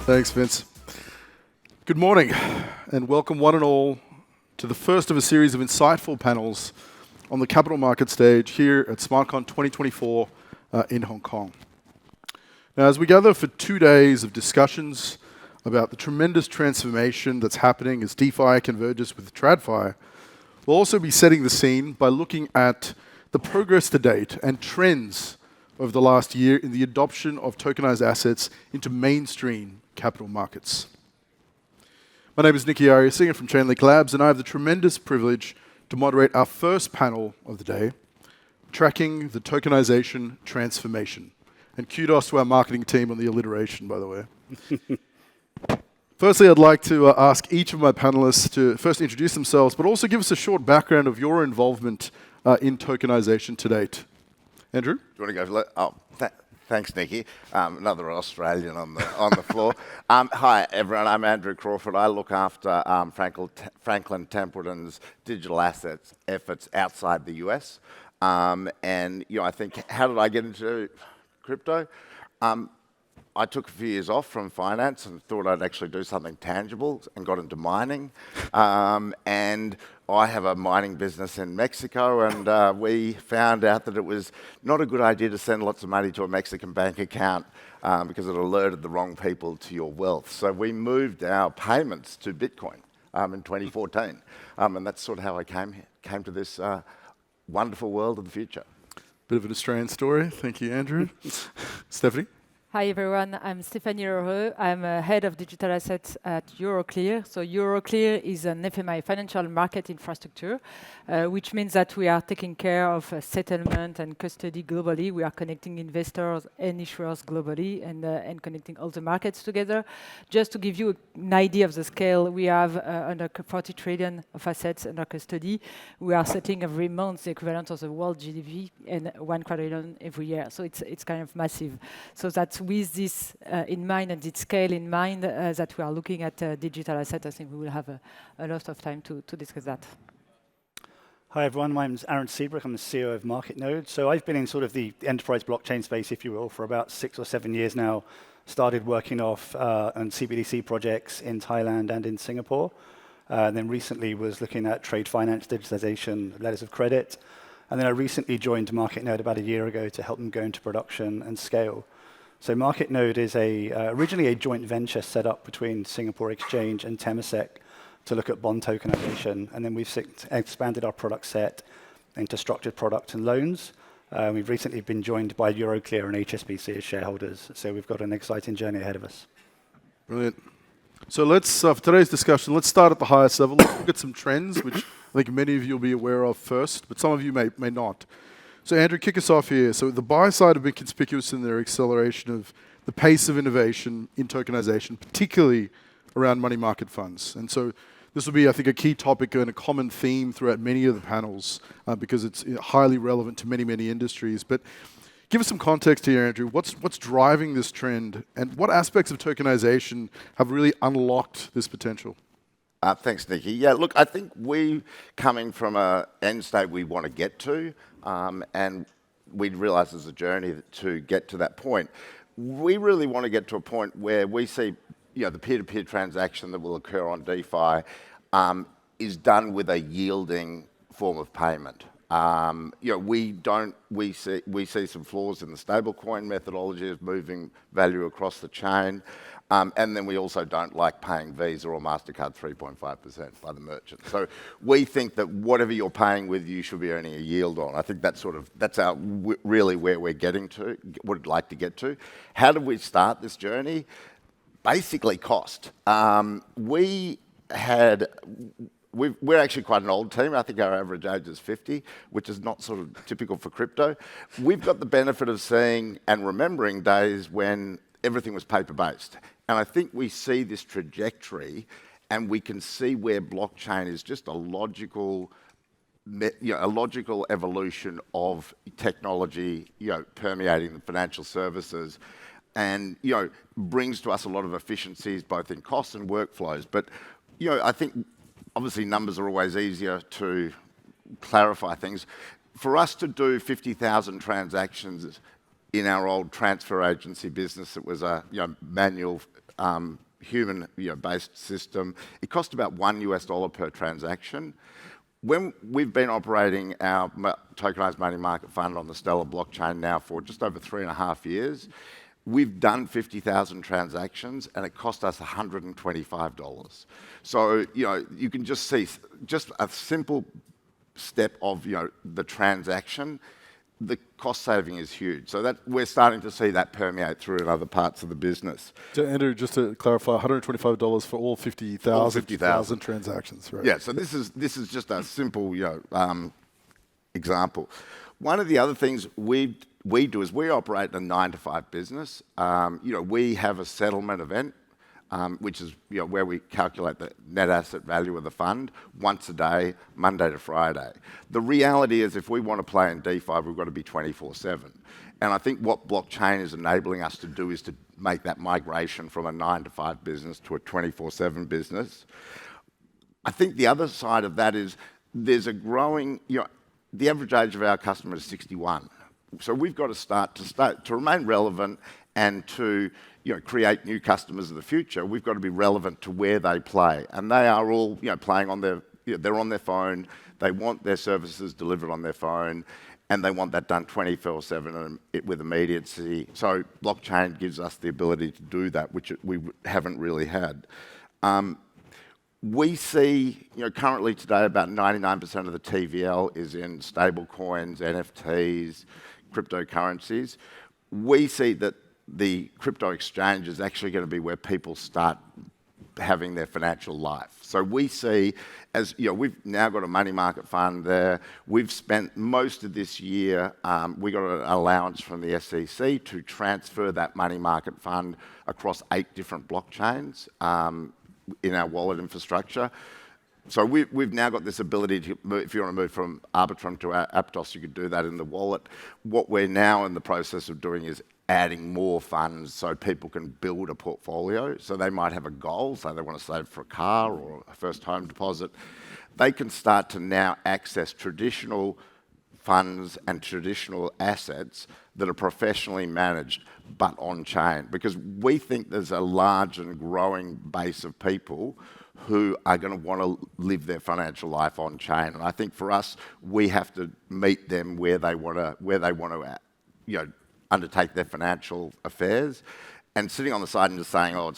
Thanks, Vince. Good morning, and welcome one and all to the first of a series of insightful panels on the capital market stage here at SmartCon 2024 in Hong Kong. Now, as we gather for 2 days of discussions about the tremendous transformation that's happening as DeFi converges with TradFi, we'll also be setting the scene by looking at the progress to date and trends over the last year in the adoption of tokenized assets into mainstream capital markets. My name is Nicky Ariasinger from Chainlink Labs, and I have the tremendous privilege to moderate our first panel of the day, Tracking the Tokenization Transformation. And kudos to our marketing team on the alliteration, by the way. Firstly, I'd like to ask each of my panelists to first introduce themselves, but also give us a short background of your involvement in tokenization to date. Andrew? Do you want to go? Thanks, Nicky. Another Australian on the floor. Hi, everyone. I'm Andrew Crawford. I look after Franklin Templeton's digital assets efforts outside the US. And I think, how did I get into crypto? I took a few years off from finance and thought I'd actually do something tangible and got into mining. And I have a mining business in Mexico, and we found out that it was not a good idea to send lots of money to a Mexican bank account because it alerted the wrong people to your wealth. So we moved our payments to Bitcoin in 2014. And that's sort of how I came to this wonderful world of the future. Bit of an Australian story. Thank you, Andrew. Stephanie? Hi everyone, I'm Stéphanie Leroux. I'm head of digital assets at Euroclear. So Euroclear is an FMI, financial market infrastructure, which means that we are taking care of settlement and custody globally. We are connecting investors and issuers globally and connecting all the markets together. Just to give you an idea of the scale, we have under 40 trillion of assets under custody. We are settling every month the equivalent of the world GDP and 1 quadrillion every year. So it's kind of massive. So that's with this in mind and its scale in mind that we are looking at digital assets. I think we will have a lot of time to discuss that. Hi everyone, my name is Aaron Seabrook. I'm the CEO of Marketnode. So I've been in sort of the enterprise blockchain space, if you will, for about 6 or 7 years now. Started working off on CBDC projects in Thailand and in Singapore. And then recently was looking at trade finance, digitalization, letters of credit. And then I recently joined Marketnode about a year ago to help them go into production and scale. So Marketnode is originally a joint venture set up between Singapore Exchange and Temasek to look at bond tokenization. And then we've expanded our product set into structured products and loans. We've recently been joined by Euroclear and HSBC as shareholders. So we've got an exciting journey ahead of us. Brilliant. So let's, for today's discussion, let's start at the highest level. Let's look at some trends, which I think many of you will be aware of first, but some of you may not. So Andrew, kick us off here. So the buy side have been conspicuous in their acceleration of the pace of innovation in tokenization, particularly around money market funds. And so this will be, I think, a key topic and a common theme throughout many of the panels because it's highly relevant to many, many industries. But give us some context here, Andrew. What's driving this trend, and what aspects of tokenization have really unlocked this potential? Thanks, Nicky. Yeah, look, I think we coming from an end state we want to get to, and we realise there's a journey to get to that point. We really want to get to a point where we see, the peer-to-peer transaction that will occur on DeFi is done with a yielding form of payment. We see some flaws in the stablecoin methodology of moving value across the chain. And then we also don't like paying Visa or MasterCard 3.5% by the merchant. So we think that whatever you're paying with, you should be earning a yield on. I think that's really where we're getting to, would like to get to. How did we start this journey? Basically cost. We're actually quite an old team. I think our average age is 50, which is not sort of typical for crypto. We've got the benefit of seeing and remembering days when everything was paper-based. And I think we see this trajectory, and we can see where blockchain is just a logical evolution of technology, permeating the financial services, and brings to us a lot of efficiencies, both in costs and workflows. But I think obviously numbers are always easier to clarify things. For us to do 50,000 transactions in our old transfer agency business, it was a manual human-based system. It cost about $1 per transaction. When we've been operating our tokenized money market fund on the Stellar blockchain now for just over 3.5 years, we've done 50,000 transactions, and it cost us $125. So you can just see just a simple step of the transaction. The cost saving is huge. So that we're starting to see that permeate through in other parts of the business. So Andrew, just to clarify, $125 for all 50,000 transactions, right? Yeah. So this is just a simple example. One of the other things we do is we operate in a 9-to-5 business. We have a settlement event, which is where we calculate the net asset value of the fund once a day, Monday to Friday. The reality is if we want to play in DeFi, we've got to be 24/7. And I think what blockchain is enabling us to do is to make that migration from a 9-to-5 business to a 24/7 business. I think the other side of that is there's a growing, the average age of our customer is 61. So we've got to start to remain relevant and to create new customers of the future. We've got to be relevant to where they play, and they are all playing on they're on their phone. They want their services delivered on their phone, and they want that done 24/7 with immediacy. So blockchain gives us the ability to do that, which we haven't really had. We see currently today about 99% of the TVL is in stable coins, NFTs, cryptocurrencies. We see that the crypto exchange is actually going to be where people start having their financial life. So we see, as we've now got a money market fund there. We've spent most of this year, we got an allowance from the SEC to transfer that money market fund across 8 different blockchains in our wallet infrastructure. So we've now got this ability to move, if you want to move from Arbitrum to Aptos, you could do that in the wallet. What we're now in the process of doing is adding more funds so people can build a portfolio. So they might have a goal, so they want to save for a car or a first home deposit. They can start to now access traditional funds and traditional assets that are professionally managed but on-chain, because we think there's a large and growing base of people who are going to want to live their financial life on-chain. And I think for us, we have to meet them where they want to undertake their financial affairs. And sitting on the side and just saying, oh,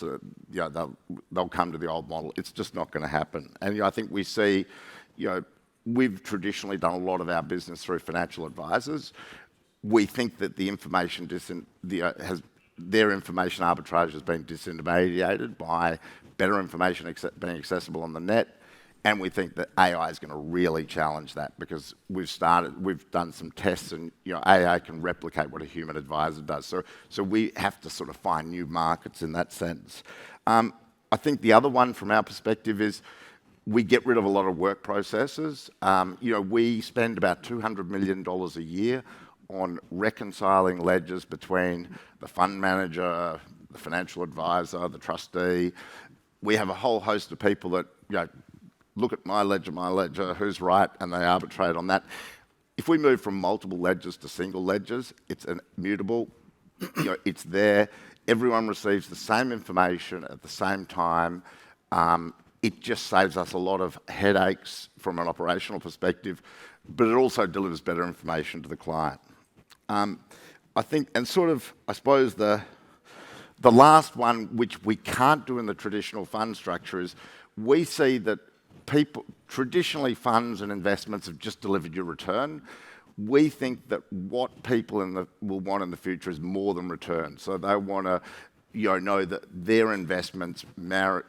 they'll come to the old model, it's just not going to happen. And I think we see, we've traditionally done a lot of our business through financial advisors. We think that the information their information arbitrage has been disintermediated by better information being accessible on the net. And we think that AI is going to really challenge that, because we've done some tests, and AI can replicate what a human advisor does. So we have to sort of find new markets in that sense. I think the other one from our perspective is we get rid of a lot of work processes. We spend about $200 million a year on reconciling ledgers between the fund manager, the financial advisor, the trustee. We have a whole host of people that look at my ledger, who's right, and they arbitrate on that. If we move from multiple ledgers to single ledgers, it's immutable. It's there. Everyone receives the same information at the same time. It just saves us a lot of headaches from an operational perspective, but it also delivers better information to the client. I think, and I suppose the last one, which we can't do in the traditional fund structure, is we see that traditionally funds and investments have just delivered your return. We think that what people will want in the future is more than return. So they want to know that their investments are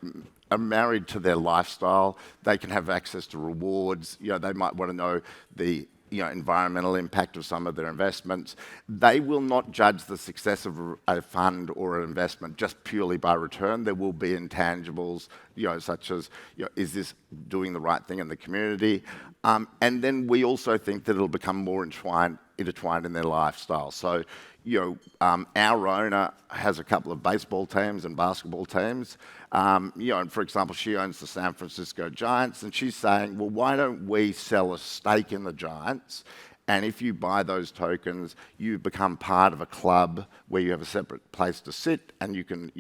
married to their lifestyle. They can have access to rewards. They might want to know the environmental impact of some of their investments. They will not judge the success of a fund or an investment just purely by return. There will be intangibles, such as, is this doing the right thing in the community? And then we also think that it'll become more intertwined in their lifestyle. So, our owner has a couple of baseball teams and basketball teams. And for example, she owns the San Francisco Giants, and she's saying, well, why don't we sell a stake in the Giants And if you buy those tokens, you become part of a club where you have a separate place to sit, and you can,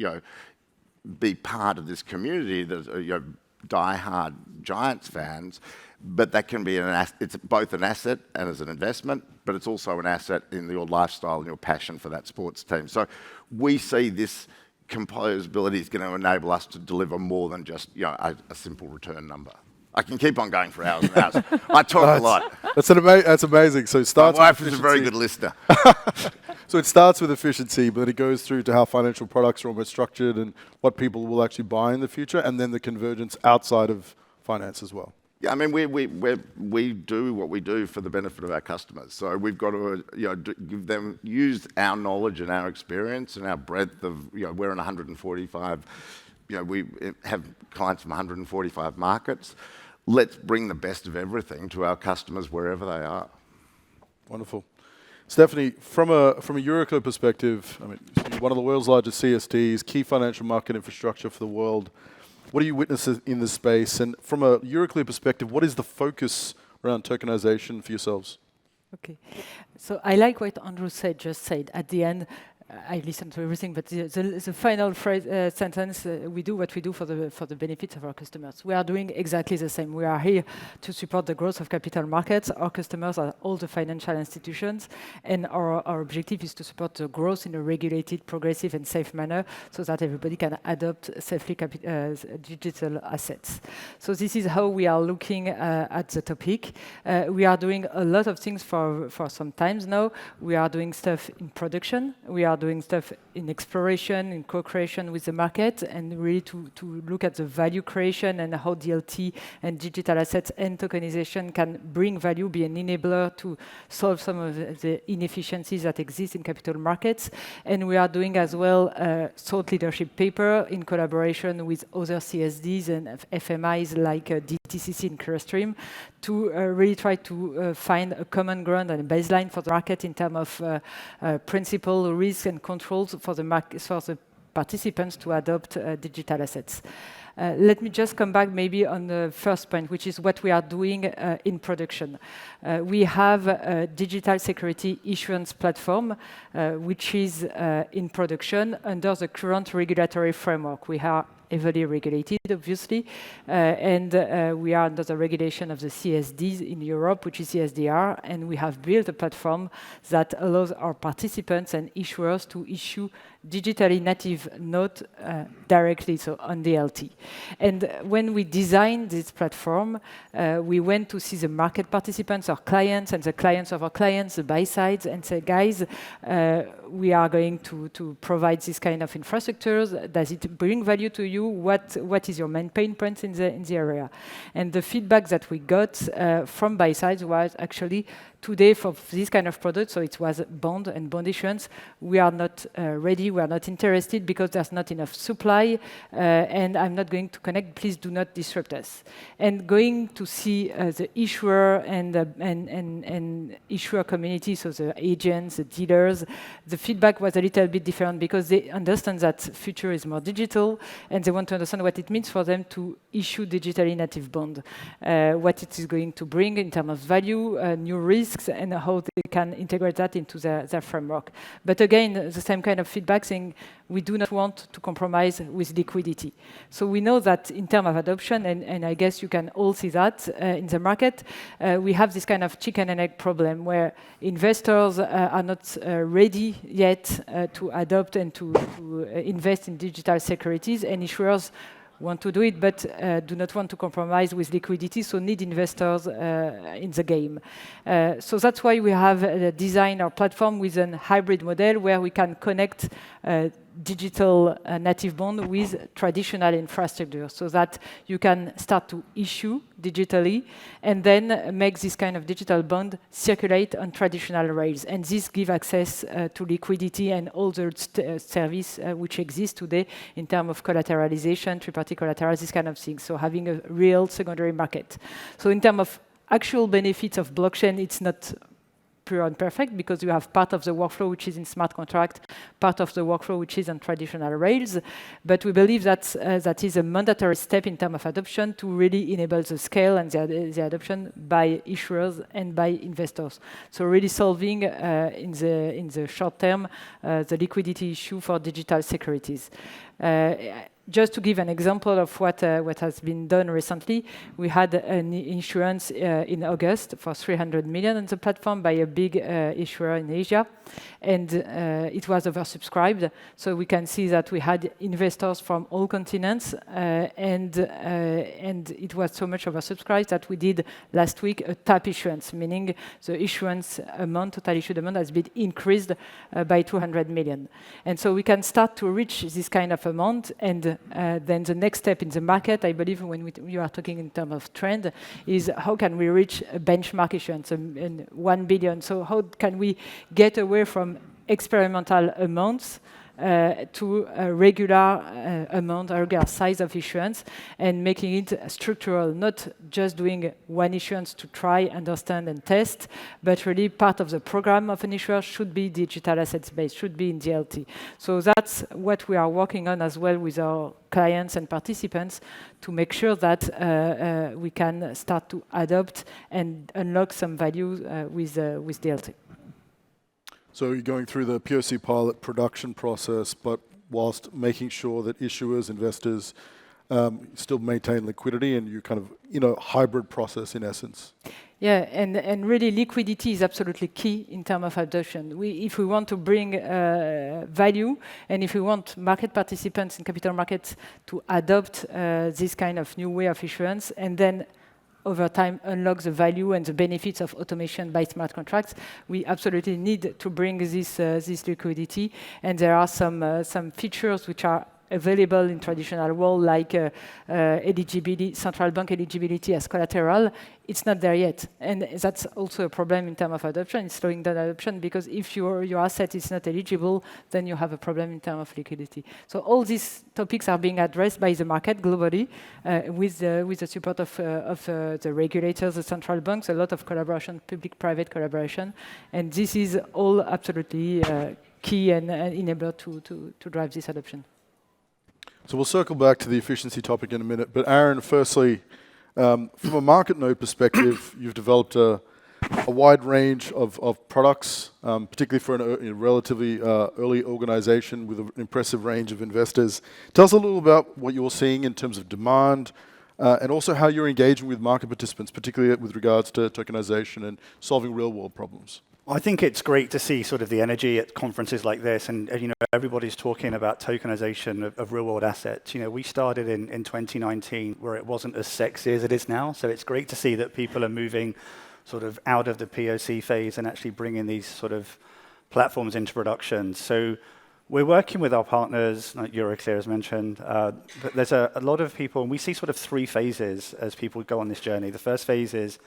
be part of this community that are, die-hard Giants fans. But that can be it's both an asset and as an investment, but it's also an asset in your lifestyle and your passion for that sports team. So we see this composability is going to enable us to deliver more than just a simple return number. I can keep on going for hours and hours. I talk a lot. That's amazing. So it starts. My wife is a very good listener. So it starts with efficiency, but it goes through to how financial products are almost structured and what people will actually buy in the future, and then the convergence outside of finance as well. Yeah, I mean, we do what we do for the benefit of our customers. So we've got to give them, use our knowledge and our experience and our breadth of, we're in 145, we have clients from 145 markets. Let's bring the best of everything to our customers wherever they are. Wonderful. Stephanie, from a Euroclear perspective, I mean, one of the world's largest CSDs, key financial market infrastructure for the world. What do you witness in this space? And from a Euroclear perspective, what is the focus around tokenization for yourselves? Okay. So I like what Andrew just said at the end. I listened to everything, but the final phrase, sentence, we do what we do for the benefit of our customers. We are doing exactly the same. We are here to support the growth of capital markets. Our customers are all the financial institutions, and our objective is to support the growth in a regulated, progressive, and safe manner so that everybody can adopt safely digital assets. So this is how we are looking at the topic. We are doing a lot of things for some times now. We are doing stuff in production. We are doing stuff in exploration, in co-creation with the market, and really to look at the value creation and how DLT and digital assets and tokenization can bring value, be an enabler to solve some of the inefficiencies that exist in capital markets. And we are doing as well a thought leadership paper in collaboration with other CSDs and FMIs like DTCC and Clearstream to really try to find a common ground and a baseline for the market in terms of principle, risk, and controls for the participants to adopt digital assets. Let me just come back maybe on the first point, which is what we are doing in production. We have a digital security issuance platform, which is in production under the current regulatory framework. We are heavily regulated, obviously, and we are under the regulation of the CSDs in Europe, which is CSDR, and we have built a platform that allows our participants and issuers to issue digitally native note directly, so on DLT. And when we designed this platform, we went to see the market participants, our clients, and the clients of our clients, the buy sides, and say, guys, we are going to provide this kind of infrastructures. Does it bring value to you? What is your main pain points in the area? And the feedback that we got from buy sides was actually, today for this kind of product, so it was bond and bond issuance, we are not ready, we are not interested because there's not enough supply, and I'm not going to connect, please do not disrupt us. And going to see the issuer and issuer community, so the agents, the dealers, the feedback was a little bit different because they understand that future is more digital, and they want to understand what it means for them to issue digitally native bond, what it is going to bring in terms of value, new risks, and how they can integrate that into their framework. But again, the same kind of feedback saying we do not want to compromise with liquidity. So we know that in terms of adoption, and I guess you can all see that in the market, we have this kind of chicken and egg problem where investors are not ready yet to adopt and to invest in digital securities, and issuers want to do it, but do not want to compromise with liquidity, so need investors in the game. So that's why we have designed our platform with a hybrid model where we can connect digital native bond with traditional infrastructure so that you can start to issue digitally and then make this kind of digital bond circulate on traditional rails. And this gives access to liquidity and all the service which exist today in terms of collateralization, tripartite collateral, this kind of thing. So having a real secondary market. So in terms of actual benefits of blockchain, it's not pure and perfect because you have part of the workflow which is in smart contract, part of the workflow which is on traditional rails. But we believe that that is a mandatory step in terms of adoption to really enable the scale and the adoption by issuers and by investors. So really solving in the short term the liquidity issue for digital securities. Just to give an example of what has been done recently, we had an issuance in August for 300 million on the platform by a big issuer in Asia, and it was oversubscribed. So we can see that we had investors from all continents, and it was so much oversubscribed that we did last week a tap issuance, meaning the issuance amount, total issued amount, has been increased by 200 million. And so we can start to reach this kind of amount, and then the next step in the market, I believe, when you are talking in terms of trend, is how can we reach a benchmark issuance, 1 billion? So how can we get away from experimental amounts to a regular amount, a regular size of issuance, and making it structural, not just doing one issuance to try, understand, and test, but really part of the program of an issuer should be digital assets based, should be in DLT. So that's what we are working on as well with our clients and participants to make sure that we can start to adopt and unlock some value with DLT. So you're going through the POC pilot production process, but whilst making sure that issuers, investors still maintain liquidity, and you kind of, hybrid process in essence. Yeah, and really liquidity is absolutely key in terms of adoption. If we want to bring value, and if we want market participants in capital markets to adopt this kind of new way of issuance, and then over time unlock the value and the benefits of automation by smart contracts, we absolutely need to bring this liquidity. And there are some features which are available in traditional world, like eligibility, central bank eligibility as collateral. It's not there yet, and that's also a problem in terms of adoption. It's slowing down adoption because if your asset is not eligible, then you have a problem in terms of liquidity. So all these topics are being addressed by the market globally with the support of the regulators, the central banks, a lot of collaboration, public-private collaboration, and this is all absolutely key and enabler to drive this adoption. So we'll circle back to the efficiency topic in a minute. But Aaron, firstly, from a Marketnode perspective, you've developed a wide range of products, particularly for a relatively early organization with an impressive range of investors. Tell us a little about what you're seeing in terms of demand, and also how you're engaging with market participants, particularly with regards to tokenization and solving real-world problems. I think it's great to see sort of the energy at conferences like this, and everybody's talking about tokenization of real-world assets. We started in 2019 where it wasn't as sexy as it is now, so it's great to see that people are moving sort of out of the POC phase and actually bringing these sort of platforms into production. So we're working with our partners, like Euroclear as mentioned, but there's a lot of people, and we see sort of 3 phases as people go on this journey. The first phase is,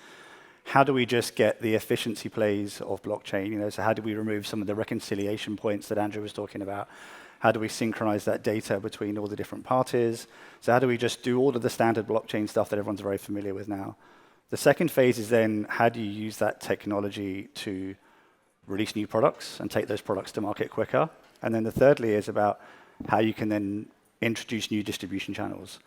how do we just get the efficiency plays of blockchain? So how do we remove some of the reconciliation points that Andrew was talking about? How do we synchronize that data between all the different parties? So how do we just do all of the standard blockchain stuff that everyone's very familiar with now? The second phase is then, how do you use that technology to release new products and take those products to market quicker? And then the thirdly is about how you can then introduce new distribution channels.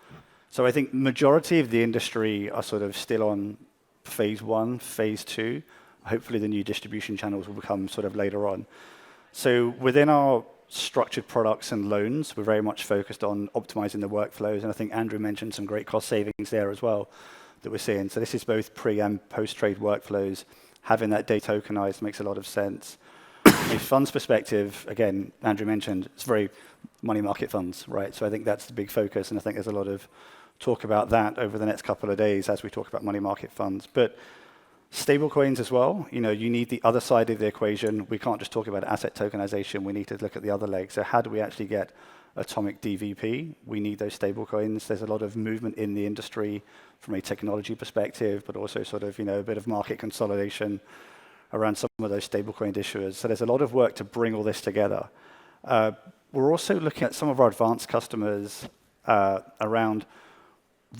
So I think majority of the industry are sort of still on phase 1, phase 2. Hopefully the new distribution channels will become sort of later on. So within our structured products and loans, we're very much focused on optimizing the workflows, and I think Andrew mentioned some great cost savings there as well that we're seeing. So this is both pre and post-trade workflows. Having that data tokenized makes a lot of sense. From a funds perspective, again, Andrew mentioned, it's very money market funds, right? So I think that's the big focus, and I think there's a lot of talk about that over the next couple of days as we talk about money market funds. But stablecoins as well, you need the other side of the equation. We can't just talk about asset tokenization. We need to look at the other leg. So how do we actually get atomic DVP? We need those stablecoins. There's a lot of movement in the industry from a technology perspective, but also sort of, a bit of market consolidation around some of those stablecoin issuers. So there's a lot of work to bring all this together. We're also looking at some of our advanced customers around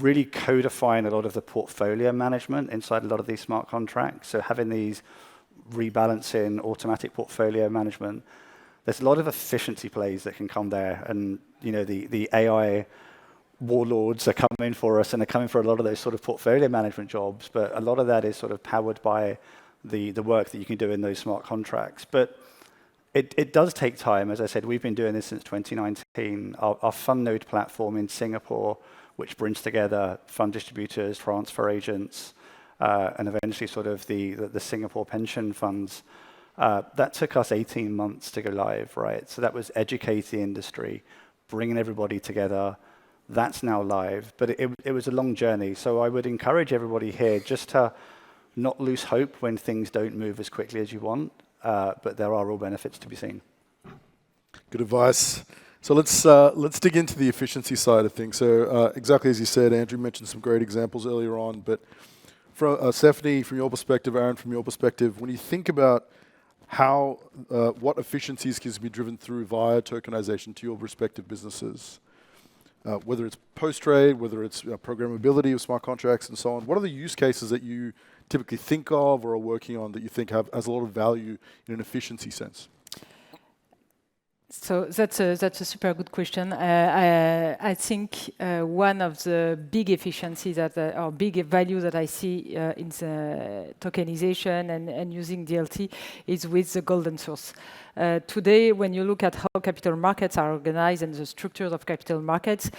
really codifying a lot of the portfolio management inside a lot of these smart contracts. So having these rebalancing, automatic portfolio management. There's a lot of efficiency plays that can come there, and the AI warlords are coming for us, and they're coming for a lot of those sort of portfolio management jobs. But a lot of that is sort of powered by the work that you can do in those smart contracts. But it does take time. As I said, we've been doing this since 2019. Our fund node platform in Singapore, which brings together fund distributors, transfer agents, and eventually sort of the Singapore pension funds, that took us 18 months to go live, right? So that was educate the industry, bringing everybody together. That's now live, but it was a long journey. So I would encourage everybody here just to not lose hope when things don't move as quickly as you want, but there are real benefits to be seen. Good advice. So let's dig into the efficiency side of things. So exactly as you said, Andrew mentioned some great examples earlier on, but from Stephanie, from your perspective, Aaron, from your perspective, when you think about how what efficiencies can be driven through via tokenization to your respective businesses, whether it's post-trade, whether it's programmability of smart contracts and so on, what are the use cases that you typically think of or are working on that you think has a lot of value in an efficiency sense? So that's a super good question. I think one of the big efficiencies or big value that I see in the tokenization and using DLT is with the golden source. Today, when you look at how capital markets are organized and the structures of capital markets,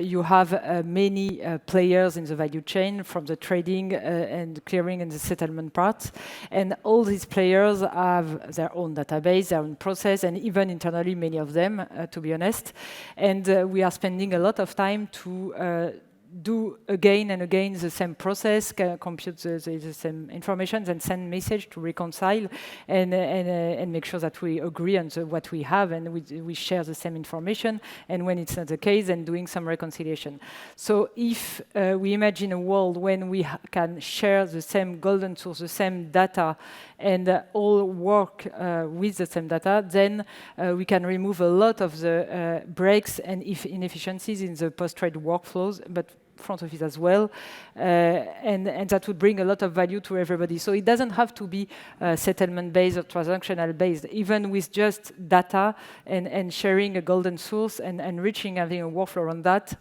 you have many players in the value chain, from the trading and clearing and the settlement part. And all these players have their own database, their own process, and even internally, many of them, to be honest. And we are spending a lot of time to do again and again the same process, compute the same information, and send message to reconcile and make sure that we agree on what we have and we share the same information. And when it's not the case, then doing some reconciliation. So if we imagine a world when we can share the same golden source, the same data, and all work with the same data, then we can remove a lot of the breaks and inefficiencies in the post-trade workflows, but front office as well, and that would bring a lot of value to everybody. So it doesn't have to be settlement-based or transactional-based. Even with just data and sharing a golden source and enriching, having a workflow on that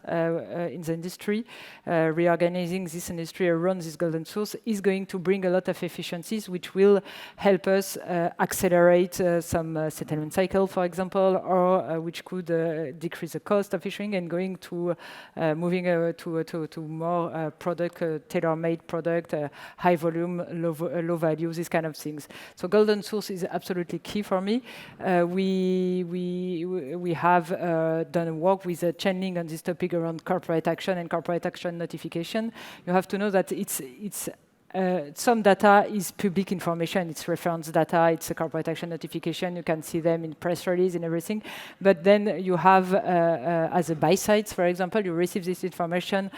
in the industry, reorganizing this industry around this golden source is going to bring a lot of efficiencies, which will help us accelerate some settlement cycle, for example, or which could decrease the cost of issuing and going to moving to more product, tailor-made product, high volume, low value, these kind of things. So golden source is absolutely key for me. We have done work with Chainlink on this topic around corporate action and corporate action notification. You have to know that it's some data is public information, it's reference data, it's a corporate action notification, you can see them in press release and everything. But then you have, as a buy side, for example, you receive this information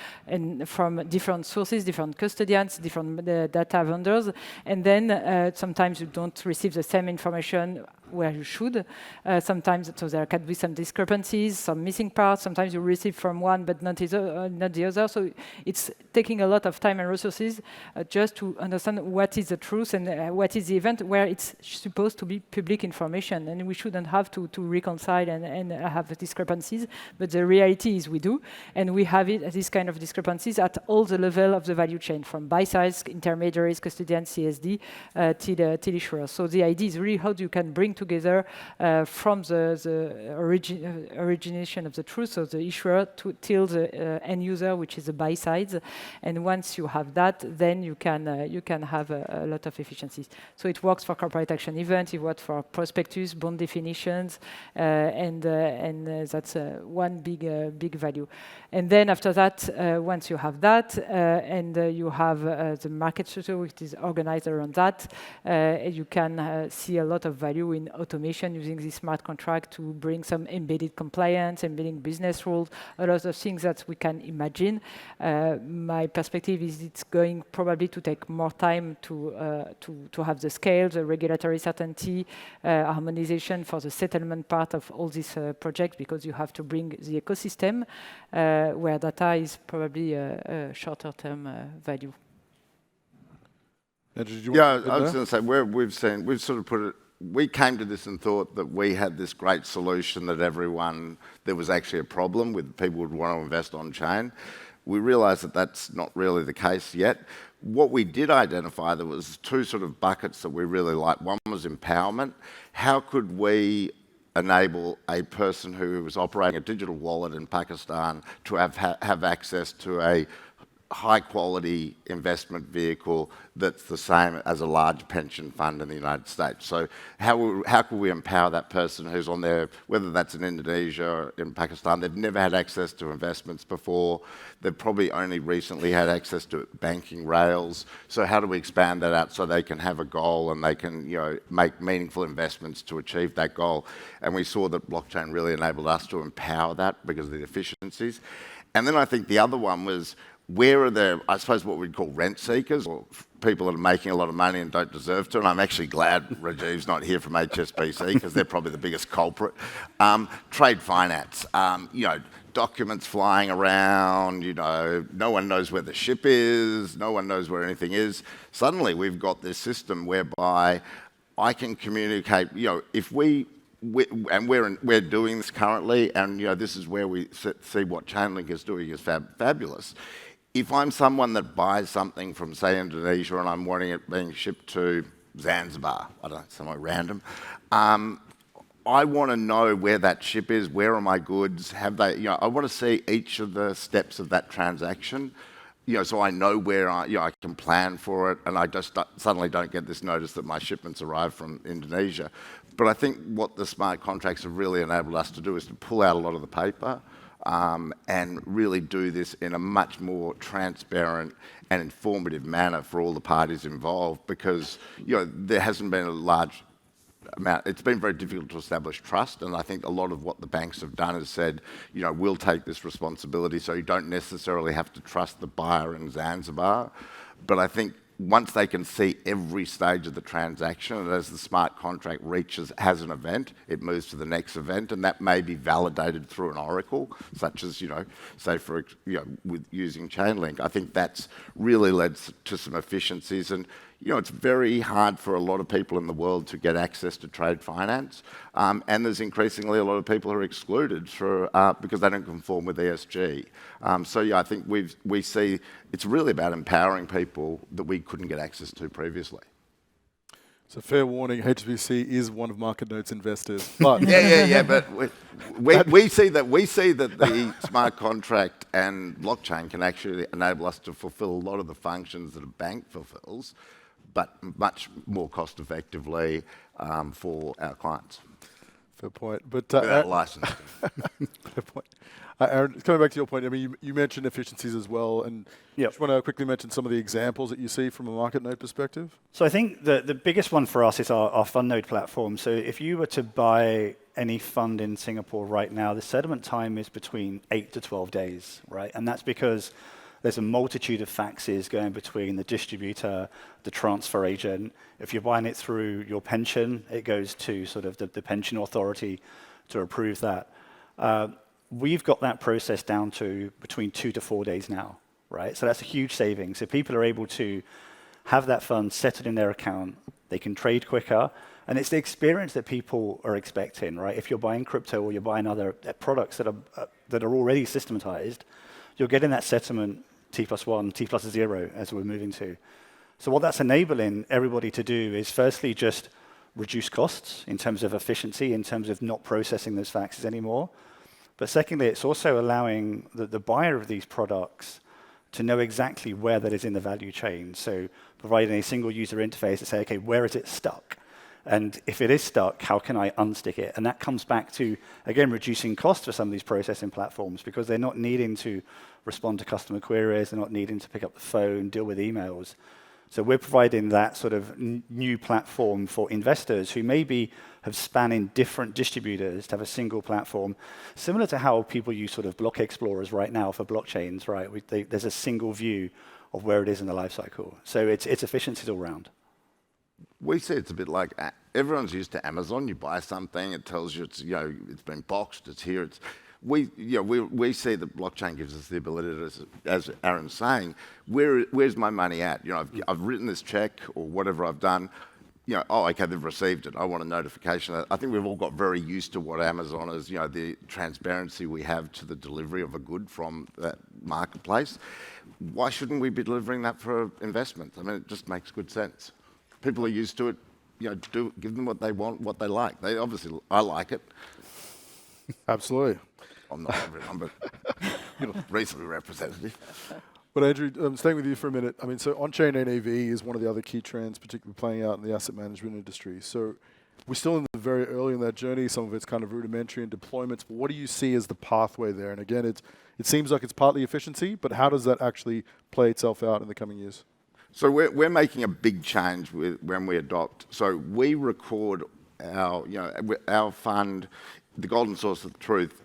from different sources, different custodians, different data vendors, and then sometimes you don't receive the same information where you should. Sometimes, so there can be some discrepancies, some missing parts. Sometimes you receive from one but not the other. So it's taking a lot of time and resources just to understand what is the truth and what is the event where it's supposed to be public information. And we shouldn't have to reconcile and have the discrepancies. But the reality is we do. And we have these kind of discrepancies at all the level of the value chain, from buy sides, intermediaries, custodians, CSD, till issuers. So the idea is really how you can bring together from the origination of the truth, so the issuer, till the end user, which is the buy side. And once you have that, then you can have a lot of efficiencies. So it works for corporate action events, it works for prospectus, bond definitions, and that's one big value. And then after that, once you have that, and you have the market structure which is organized around that, you can see a lot of value in automation using this smart contract to bring some embedded compliance, embedding business rules, a lot of things that we can imagine. My perspective is it's going probably to take more time to have the scale, the regulatory certainty, harmonization for the settlement part of all these projects, because you have to bring the ecosystem where data is probably a shorter term value. Andrew, did you Yeah, want to I was going to say, we've sort of put it, we came to this and thought that we had this great solution that there was actually a problem with people would want to invest on chain. We realised that that's not really the case yet. What we did identify, there was two sort of buckets that we really liked. One was empowerment. How could we enable a person who was operating a digital wallet in Pakistan to have access to a high-quality investment vehicle that's the same as a large pension fund in the United States. So how can we empower that person who's on there, whether that's in Indonesia or in Pakistan, they've never had access to investments before, they've probably only recently had access to banking rails. So how do we expand that out so they can have a goal and they can make meaningful investments to achieve that goal? And we saw that blockchain really enabled us to empower that because of the efficiencies. And then I think the other one was, where are the, I suppose, what we'd call rent seekers, or people that are making a lot of money and don't deserve to? And I'm actually glad Rajiv's not here from HSBC because they're probably the biggest culprit. Trade finance, documents flying around, no one knows where the ship is, no one knows where anything is. Suddenly we've got this system whereby I can communicate, if we're doing this currently, and this is where we see what Chainlink is doing is fabulous. If I'm someone that buys something from, say, Indonesia, and I'm wanting it being shipped to Zanzibar, I don't know, somewhere random, I want to know where that ship is, where are my goods, I want to see each of the steps of that transaction, so I know where I can plan for it, and I just suddenly don't get this notice that my shipment's arrived from Indonesia. But I think what the smart contracts have really enabled us to do is to pull out a lot of the paper and really do this in a much more transparent and informative manner for all the parties involved, because there hasn't been a large amount. It's been very difficult to establish trust, and I think a lot of what the banks have done is said, we'll take this responsibility, so you don't necessarily have to trust the buyer in Zanzibar. But I think once they can see every stage of the transaction, and as the smart contract has an event, it moves to the next event, and that may be validated through an oracle, such as, say with using Chainlink. I think that's really led to some efficiencies, and it's very hard for a lot of people in the world to get access to trade finance, and there's increasingly a lot of people who are excluded because they don't conform with ESG. I think we see it's really about empowering people that we couldn't get access to previously. So fair warning, HSBC is one of Marketnode's investors. But yeah. But we see that the smart contract and blockchain can actually enable us to fulfill a lot of the functions that a bank fulfills, but much more cost effectively for our clients. Fair point. But without licensing. Fair point. Aaron, coming back to your point, I mean, you mentioned efficiencies as well, and just want to quickly mention some of the examples that you see from a Marketnode perspective. So I think the biggest one for us is our fund node platform. So if you were to buy any fund in Singapore right now, the settlement time is between 8 to 12 days, right? And that's because there's a multitude of faxes going between the distributor, the transfer agent. If you're buying it through your pension, it goes to sort of the pension authority to approve that. We've got that process down to between 2 to 4 days now, right? So that's a huge saving. So people are able to have that fund settled in their account. They can trade quicker. And it's the experience that people are expecting, right? If you're buying crypto or you're buying other products that are already systematized, you're getting that settlement T+1, T+0 as we're moving to. So what that's enabling everybody to do is firstly just reduce costs in terms of efficiency, in terms of not processing those faxes anymore. But secondly, it's also allowing the buyer of these products to know exactly where that is in the value chain. So providing a single user interface to say, okay, where is it stuck? And if it is stuck, how can I unstick it? And that comes back to, again, reducing costs for some of these processing platforms because they're not needing to respond to customer queries, they're not needing to pick up the phone, deal with emails. So we're providing that sort of new platform for investors who maybe have spanning different distributors to have a single platform, similar to how people use sort of block explorers right now for blockchains, right? There's a single view of where it is in the life cycle. So it's efficiencies all around. We see it's a bit like everyone's used to Amazon. You buy something, it tells you it's it's been boxed, it's here. we see that blockchain gives us the ability to, as Aaron's saying, where's my money at? I've written this check or whatever I've done. Oh, okay, they've received it. I want a notification. I think we've all got very used to what Amazon is, the transparency we have to the delivery of a good from that marketplace. Why shouldn't we be delivering that for investment? I mean, it just makes good sense. People are used to it. Give them what they want, what they like. I like it. Absolutely. I'm not everyone, but reasonably representative. But Andrew, staying with you for a minute. I mean, so on-chain NAV is one of the other key trends, particularly playing out in the asset management industry. So we're still in the very early in that journey. Some of it's kind of rudimentary in deployments. But what do you see as the pathway there? And again, it seems like it's partly efficiency, but how does that actually play itself out in the coming years? So we're making a big change when we adopt. So we record our fund. The golden source of the truth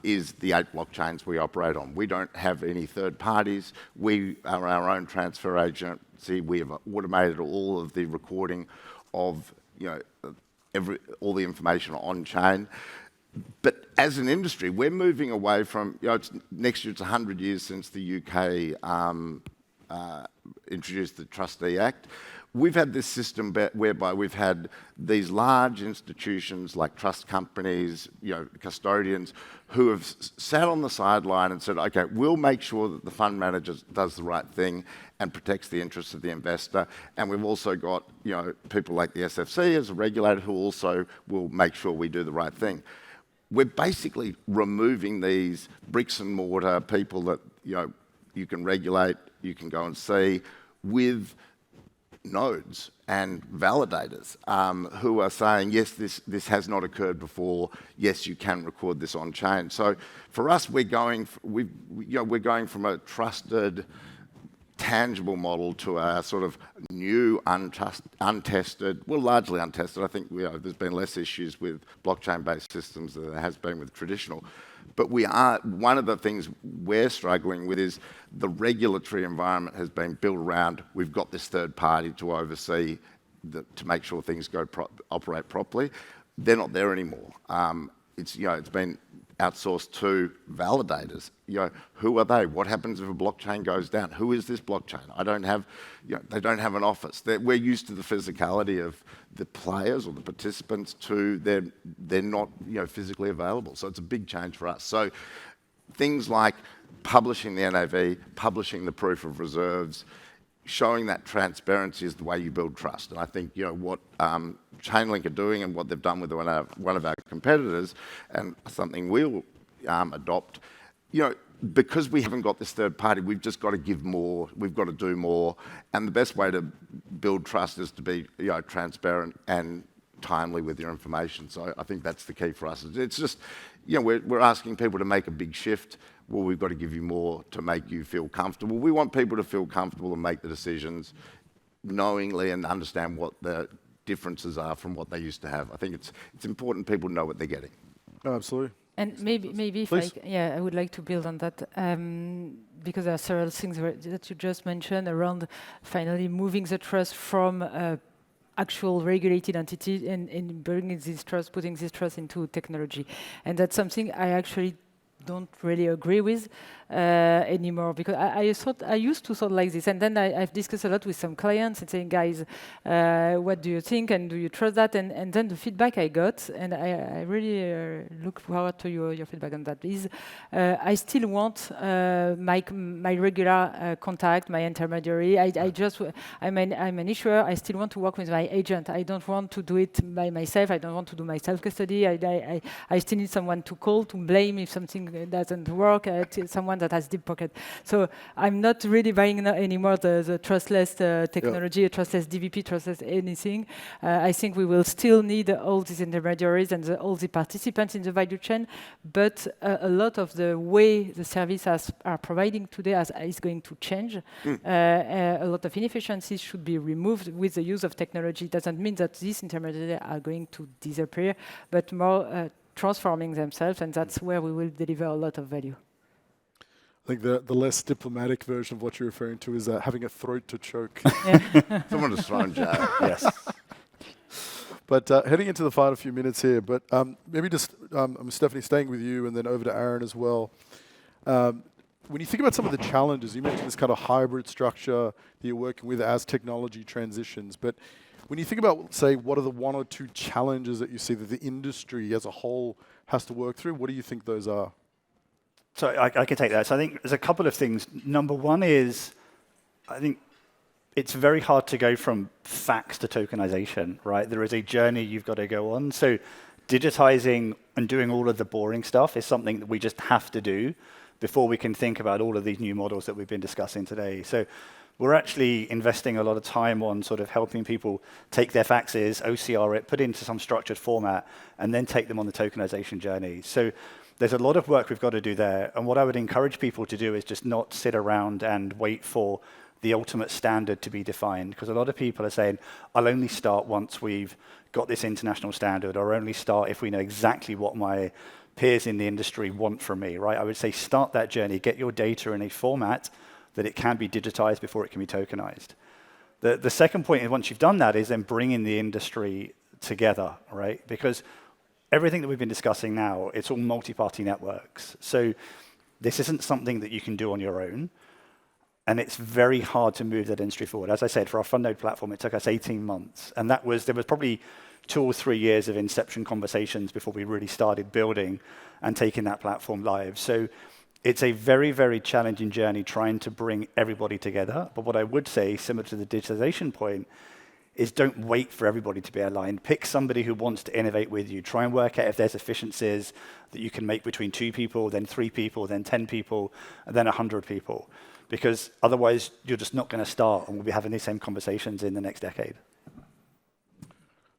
is the 8 blockchains we operate on. We don't have any third parties. We are our own transfer agency. We have automated all of the recording of all the information on chain. But as an industry, we're moving away from next year it's 100 years since the UK introduced the Trustee Act. We've had this system whereby we've had these large institutions like trust companies, custodians, who have sat on the sideline and said, okay, we'll make sure that the fund manager does the right thing and protects the interests of the investor. And we've also got people like the SFC as a regulator who also will make sure we do the right thing. We're basically removing these bricks and mortar people that you can regulate, you can go and see, with nodes and validators who are saying, yes, this has not occurred before. Yes, you can record this on chain. So for us, we're going from a trusted, tangible model to a sort of new, untested, well, largely untested. I think there's been less issues with blockchain-based systems than there has been with traditional. But one of the things we're struggling with is the regulatory environment has been built around, we've got this third party to oversee, to make sure things operate properly. They're not there anymore. It's been outsourced to validators. Who are they? What happens if a blockchain goes down? Who is this blockchain? They don't have an office. We're used to the physicality of the players or the participants they're not physically available. So it's a big change for us. So things like publishing the NAV, publishing the proof of reserves, showing that transparency is the way you build trust. And I think what Chainlink are doing and what they've done with one of our competitors, and something we'll adopt, because we haven't got this third party, we've just got to give more, we've got to do more. And the best way to build trust is to be transparent and timely with your information. So I think that's the key for us. It's just, we're asking people to make a big shift. Well, we've got to give you more to make you feel comfortable. We want people to feel comfortable and make the decisions knowingly and understand what the differences are from what they used to have. I think it's important people know what they're getting. Oh, absolutely. And maybe if I would like to build on that, because there are several things that you just mentioned around finally moving the trust from actual regulated entity and bringing this trust, putting this trust into technology. And that's something I actually don't really agree with anymore, because I used to thought like this, and then I've discussed a lot with some clients and saying, guys, what do you think, and do you trust that? And then the feedback I got, and I really look forward to your feedback on that, is I still want my regular contact, my intermediary. I'm an issuer. I still want to work with my agent. I don't want to do it by myself. I don't want to do my self-custody. I still need someone to call, to blame if something doesn't work, someone that has deep pocket. So I'm not really buying anymore the trustless technology, trustless DVP, trustless anything. I think we will still need all these intermediaries and all the participants in the value chain, but a lot of the way the services are providing today is going to change. A lot of inefficiencies should be removed with the use of technology. It doesn't mean that these intermediaries are going to disappear, but more transforming themselves, and that's where we will deliver a lot of value. I think the less diplomatic version of what you're referring to is having a throat to choke. Someone has thrown jail. Yes. But heading into the final few minutes here, but maybe just, Stephanie, staying with you and then over to Aaron as well. When you think about some of the challenges, you mentioned this kind of hybrid structure that you're working with as technology transitions, but when you think about, say, what are the one or two challenges that you see that the industry as a whole has to work through, what do you think those are? So I can take that. So I think there's a couple of things. Number one is, I think it's very hard to go from facts to tokenization, right? There is a journey you've got to go on. So digitizing and doing all of the boring stuff is something that we just have to do before we can think about all of these new models that we've been discussing today. So we're actually investing a lot of time on sort of helping people take their faxes, OCR it, put it into some structured format, and then take them on the tokenization journey. So there's a lot of work we've got to do there. And what I would encourage people to do is just not sit around and wait for the ultimate standard to be defined. Because a lot of people are saying, I'll only start once we've got this international standard, or only start if we know exactly what my peers in the industry want from me, right? I would say start that journey, get your data in a format that it can be digitized before it can be tokenized. The second point is, once you've done that, is then bringing the industry together, right? Because everything that we've been discussing now, it's all multi-party networks. So this isn't something that you can do on your own. And it's very hard to move that industry forward. As I said, for our FundNode platform, it took us 18 months. And there was probably 2 or 3 years of inception conversations before we really started building and taking that platform live. So it's a very, very challenging journey trying to bring everybody together. But what I would say, similar to the digitization point, is don't wait for everybody to be aligned. Pick somebody who wants to innovate with you. Try and work out if there's efficiencies that you can make between 2 people, then 3 people, then 10 people, and then 100 people. Because otherwise, you're just not going to start, and we'll be having these same conversations in the next decade.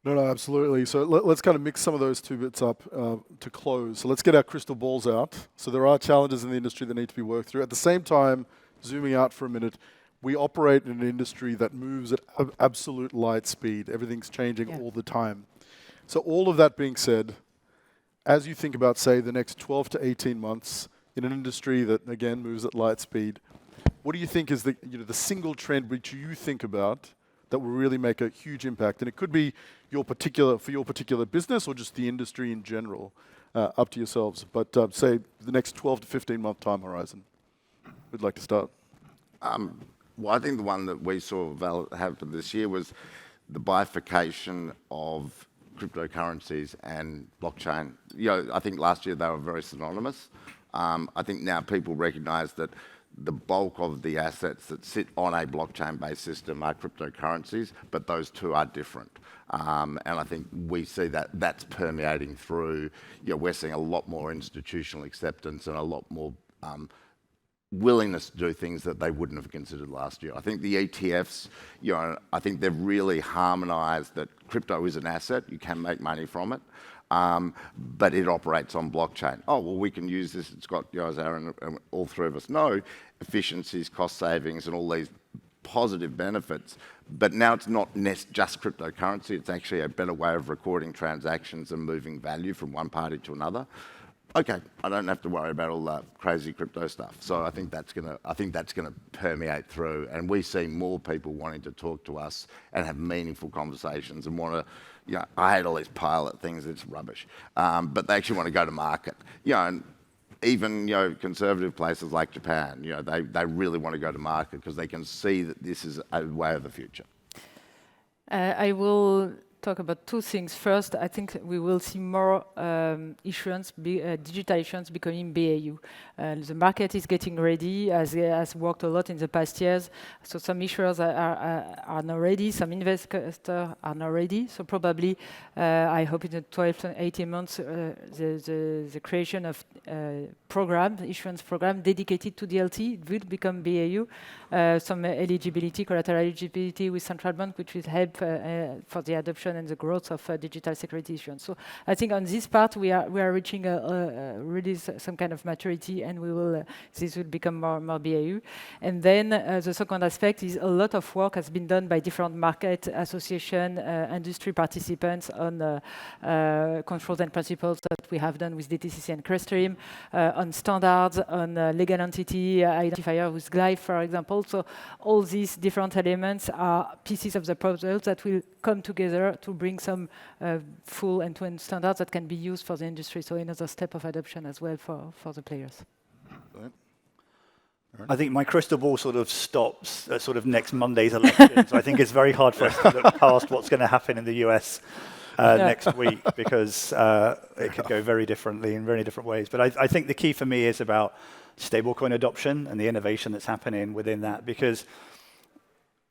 No, absolutely. So let's kind of mix some of those two bits up to close. So let's get our crystal balls out. So there are challenges in the industry that need to be worked through. At the same time, zooming out for a minute, we operate in an industry that moves at absolute light speed. Everything's changing all the time. So all of that being said, as you think about, say, the next 12 to 18 months in an industry that, again, moves at light speed, what do you think is the single trend which you think about that will really make a huge impact? And it could be for your particular business or just the industry in general, up to yourselves. But say the next 12 to 15 month time horizon. Who'd like to start? Well, I think the one that we saw happen this year was the bifurcation of cryptocurrencies and blockchain. I think last year they were very synonymous. I think now people recognise that the bulk of the assets that sit on a blockchain-based system are cryptocurrencies, but those two are different. And I think we see that that's permeating through. We're seeing a lot more institutional acceptance and a lot more willingness to do things that they wouldn't have considered last year. I think the ETFs, I think they've really harmonised that crypto is an asset. You can make money from it. But it operates on blockchain. Oh, well, we can use this. It's got, as Aaron and all 3 of us know, efficiencies, cost savings, and all these positive benefits. But now it's not just cryptocurrency. It's actually a better way of recording transactions and moving value from one party to another. Okay, I don't have to worry about all that crazy crypto stuff. So I think that's gonna permeate through, and we see more people wanting to talk to us and have meaningful conversations and want to. I hate all these pilot things. It's rubbish, but they actually want to go to market. And even conservative places like Japan, they really want to go to market because they can see that this is a way of the future. I will talk about 2 things. First, I think we will see more issuance, digital issuance becoming BAU. The market is getting ready, has worked a lot in the past years. So some issuers are now ready, some investors are now ready. So probably, I hope in the 12 to 18 months, the creation of issuance program dedicated to DLT will become BAU. Some eligibility, collateral eligibility with central bank, which will help for the adoption and the growth of digital security issuance. So I think on this part we are reaching really some kind of maturity, and this will become more BAU. And then the second aspect is a lot of work has been done by different market association, industry participants on controls and principles that we have done with DTCC and Crestream, on standards, on legal entity identifier with Glyph, for example. So all these different elements are pieces of the puzzle that will come together to bring some full end-to-end standards that can be used for the industry. So another step of adoption as well for the players. I think my crystal ball sort of stops at sort of next Monday's election. So I think it's very hard for us to look past what's going to happen in the US next week, because it could go very differently in very different ways. But I think the key for me is about stablecoin adoption and the innovation that's happening within that, because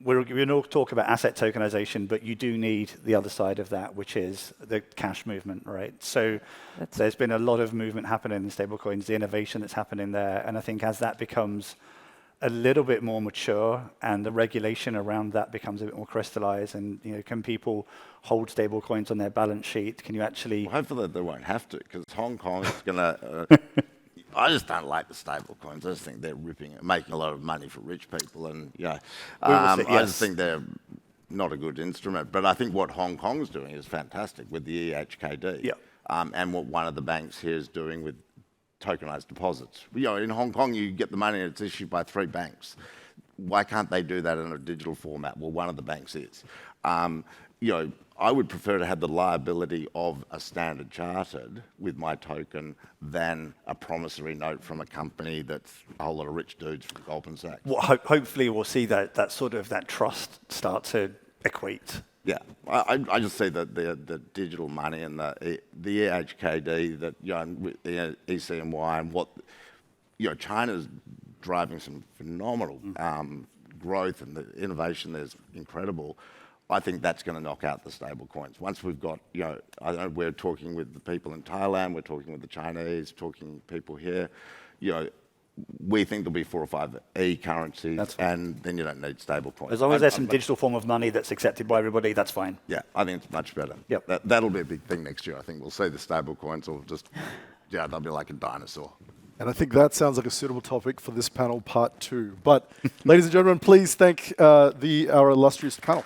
we're going to talk about asset tokenization, but you do need the other side of that, which is the cash movement, right? So there's been a lot of movement happening in stablecoins, the innovation that's happening there. And I think as that becomes a little bit more mature and the regulation around that becomes a bit more crystallized, and can people hold stablecoins on their balance sheet? Can you actually... Well, hopefully they won't have to, because Hong Kong is going to... I just don't like the stable coins. I just think they're making a lot of money for rich people, and I just think they're not a good instrument. But I think what Hong Kong's doing is fantastic with the EHKD, and what one of the banks here is doing with tokenized deposits. In Hong Kong, you get the money and it's issued by 3 banks. Why can't they do that in a digital format? Well, one of the banks is. I would prefer to have the liability of a Standard Chartered with my token than a promissory note from a company that's a whole lot of rich dudes from Goldman Sachs. Well, hopefully we'll see that sort of that trust start to equate. Yeah, I just see that the digital money and the EHKD, that the ECNY, and what China's driving some phenomenal growth, and the innovation there's incredible. I think that's going to knock out the stable coins. Once we've got, I know we're talking with the people in Thailand, we're talking with the Chinese, talking people here, we think there'll be 4 or 5 e-currencies, and then you don't need stable coins. As long as there's some digital form of money that's accepted by everybody, that's fine. Yeah, I think it's much better. Yep. That'll be a big thing next year. I think we'll see the stable coins, or just, they'll be like a dinosaur. And I think that sounds like a suitable topic for this panel part 2. But ladies and gentlemen, please thank our illustrious panel.